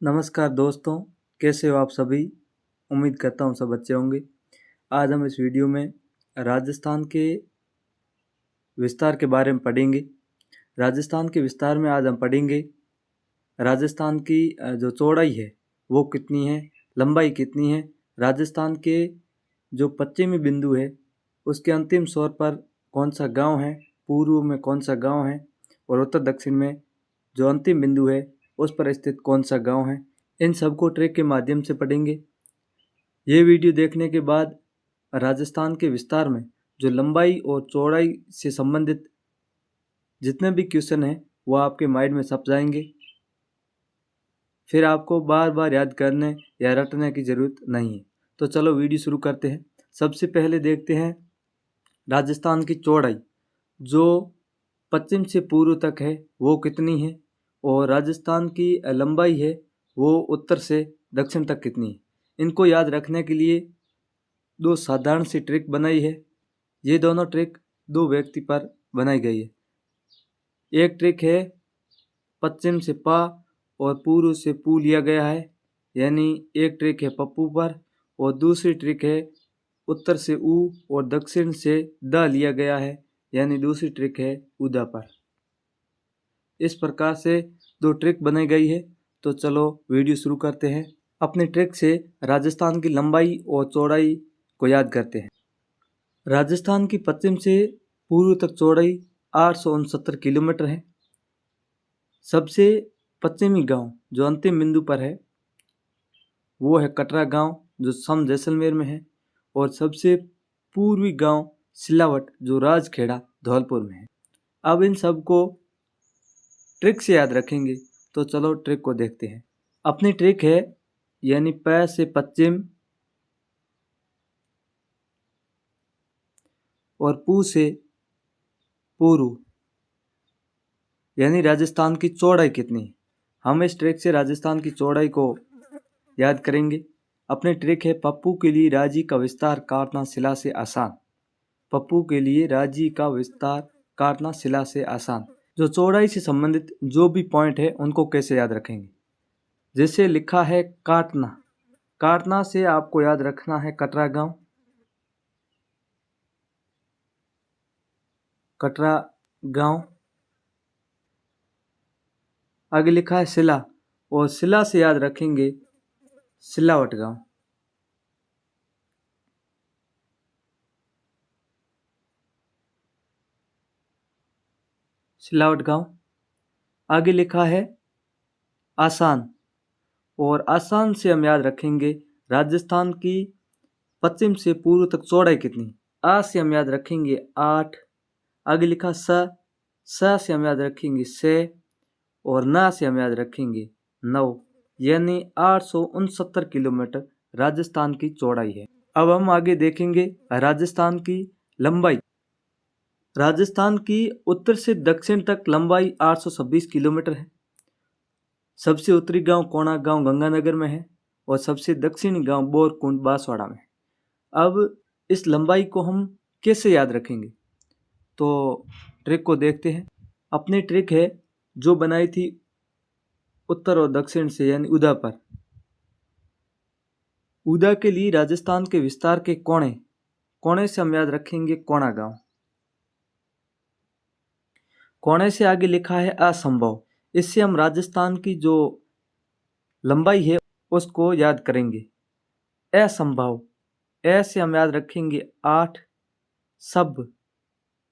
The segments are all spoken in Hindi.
नमस्कार दोस्तों, कैसे हो आप सभी। उम्मीद करता हूँ सब अच्छे होंगे। आज हम इस वीडियो में राजस्थान के विस्तार के बारे में पढ़ेंगे। राजस्थान के विस्तार में आज हम पढ़ेंगे राजस्थान की जो चौड़ाई है वो कितनी है, लंबाई कितनी है, राजस्थान के जो पश्चिमी बिंदु है उसके अंतिम छोर पर कौन सा गांव है, पूर्व में कौन सा गांव है और उत्तर दक्षिण में जो अंतिम बिंदु है उस पर स्थित कौन सा गांव है। इन सबको ट्रैक के माध्यम से पढ़ेंगे। ये वीडियो देखने के बाद राजस्थान के विस्तार में जो लंबाई और चौड़ाई से संबंधित जितने भी क्वेश्चन हैं वो आपके माइंड में छप जाएंगे। फिर आपको बार बार याद करने या रटने की ज़रूरत नहीं है। तो चलो वीडियो शुरू करते हैं। सबसे पहले देखते हैं राजस्थान की चौड़ाई जो पश्चिम से पूर्व तक है वो कितनी है और राजस्थान की लंबाई है वो उत्तर से दक्षिण तक कितनी है। इनको याद रखने के लिए दो साधारण सी ट्रिक बनाई है। ये दोनों ट्रिक दो व्यक्ति पर बनाई गई है। एक ट्रिक है पश्चिम से पा और पूर्व से पू लिया गया है, यानी एक ट्रिक है पप्पू पर, और दूसरी ट्रिक है उत्तर से ऊ और दक्षिण से द लिया गया है, यानी दूसरी ट्रिक है उदा पर। इस प्रकार से दो ट्रिक बनाई गई है। तो चलो वीडियो शुरू करते हैं। अपनी ट्रिक से राजस्थान की लंबाई और चौड़ाई को याद करते हैं। राजस्थान की पश्चिम से पूर्व तक चौड़ाई 869 किलोमीटर है। सबसे पश्चिमी गांव जो अंतिम बिंदु पर है वो है कटरा गांव जो सम जैसलमेर में है, और सबसे पूर्वी गांव सिलावट जो राजखेड़ा धौलपुर में है। अब इन सब को ट्रिक से याद रखेंगे। तो चलो ट्रिक को देखते हैं। अपनी ट्रिक है यानी प से पश्चिम और पू से पूर्व, यानी राजस्थान की चौड़ाई कितनी है। हम इस ट्रिक से राजस्थान की चौड़ाई को याद करेंगे। अपनी ट्रिक है पप्पू के लिए राज्य का विस्तार काटना शिला से आसान। पप्पू के लिए राज्य का विस्तार काटना शिला से आसान। जो चौड़ाई से संबंधित जो भी पॉइंट है उनको कैसे याद रखेंगे। जैसे लिखा है काटना, काटना से आपको याद रखना है कटरा गांव, कटरा गांव। आगे लिखा है शिला, और शिला से याद रखेंगे सिलावट गांव। सिलावट गांव। आगे लिखा है आसान, और आसान से हम याद रखेंगे राजस्थान की पश्चिम से पूर्व तक चौड़ाई कितनी। आ से हम याद रखेंगे 8। आगे लिखा स से हम याद रखेंगे 6, और ना से हम याद रखेंगे 9, यानी 869 किलोमीटर राजस्थान की चौड़ाई है। अब हम आगे देखेंगे राजस्थान की लंबाई। राजस्थान की उत्तर से दक्षिण तक लंबाई 826 किलोमीटर है। सबसे उत्तरी गांव कोणा गांव गंगानगर में है, और सबसे दक्षिणी गांव बोरकुंड बांसवाड़ा में है। अब इस लंबाई को हम कैसे याद रखेंगे, तो ट्रिक को देखते हैं। अपनी ट्रिक है जो बनाई थी उत्तर और दक्षिण से, यानी उदा पर। उदा के लिए राजस्थान के विस्तार के कोणे, कोणे से हम याद रखेंगे कोणा गांव। कोणे से आगे लिखा है असंभव। इससे हम राजस्थान की जो लंबाई है उसको याद करेंगे। असंभव, ऐसे हम याद रखेंगे 8। सब,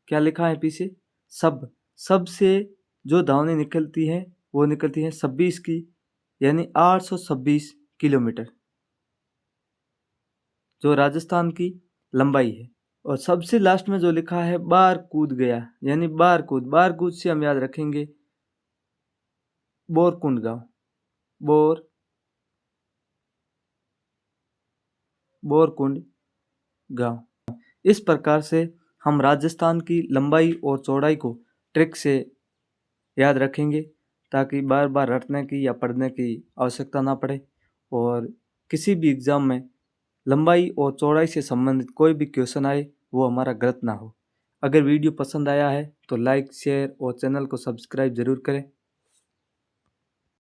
क्या लिखा है पीछे, सब, सब से जो धावने निकलती हैं वो निकलती हैं 26 की, यानी 826 किलोमीटर जो राजस्थान की लंबाई है। और सबसे लास्ट में जो लिखा है बार कूद गया, यानी बार कूद, बार कूद से हम याद रखेंगे बोरकुंड गांव। बोरकुंड गांव। इस प्रकार से हम राजस्थान की लंबाई और चौड़ाई को ट्रिक से याद रखेंगे, ताकि बार बार रटने की या पढ़ने की आवश्यकता ना पड़े, और किसी भी एग्ज़ाम में लंबाई और चौड़ाई से संबंधित कोई भी क्वेश्चन आए वो हमारा गलत ना हो। अगर वीडियो पसंद आया है तो लाइक, शेयर और चैनल को सब्सक्राइब ज़रूर करें।